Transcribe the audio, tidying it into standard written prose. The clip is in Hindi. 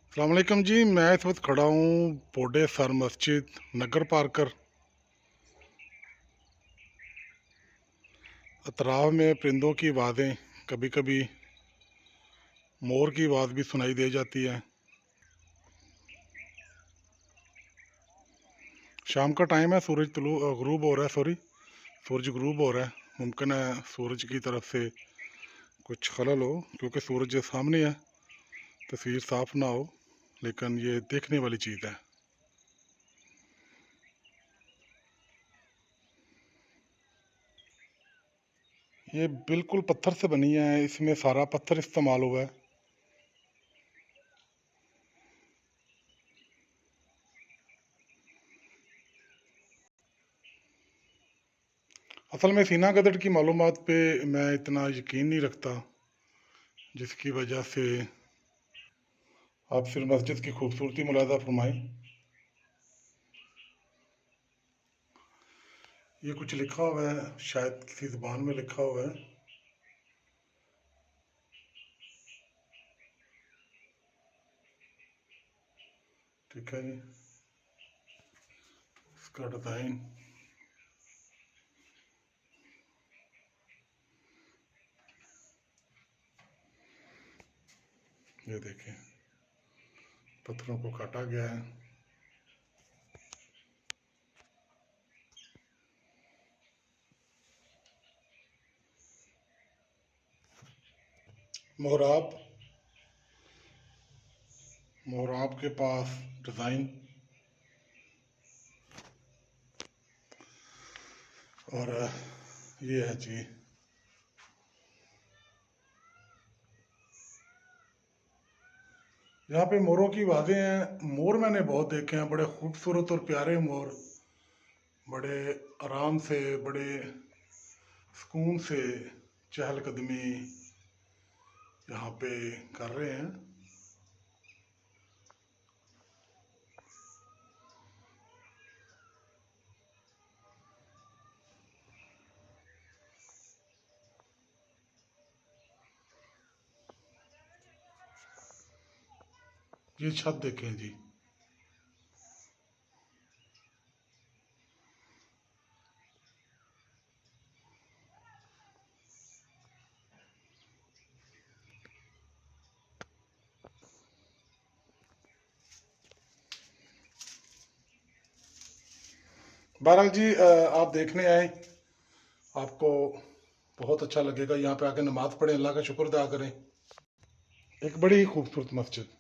अस्सलाम वालेकुम जी। मैं इस वक्त खड़ा हूँ बोडे सर मस्जिद नगर पार्कर। अतराफ में परिंदों की आवाज़ें, कभी कभी मोर की आवाज़ भी सुनाई दे जाती है। शाम का टाइम है, सूरज गरूब हो रहा है। सूरज गरूब हो रहा है। मुमकिन है सूरज की तरफ से कुछ खलल हो, क्योंकि सूरज सामने है, तस्वीर साफ ना हो, लेकिन ये देखने वाली चीज़ है। ये बिल्कुल पत्थर से बनी है, इसमें सारा पत्थर इस्तेमाल हुआ है। असल में सीना गदड़ की मालूमात पे मैं इतना यकीन नहीं रखता, जिसकी वजह से आप सिर्फ मस्जिद की खूबसूरती मुलाजा फरमाएं। ये कुछ लिखा हुआ है, शायद किसी ज़बान में लिखा हुआ है। ठीक है जी, इसका डिज़ाइन ये देखें, पत्थरों को काटा गया है। मोहराब मोहराब के पास डिज़ाइन और ये है जी। यहाँ पे मोरों की आवाज़ें हैं। मोर मैंने बहुत देखे हैं, बड़े खूबसूरत और प्यारे मोर, बड़े आराम से, बड़े सुकून से चहलकदमी यहाँ पे कर रहे हैं। ये छत देखें जी। बहरहाल जी, आप देखने आए, आपको बहुत अच्छा लगेगा। यहाँ पे आके नमाज पढ़ें, अल्लाह का शुक्र अदा करें। एक बड़ी ही खूबसूरत मस्जिद।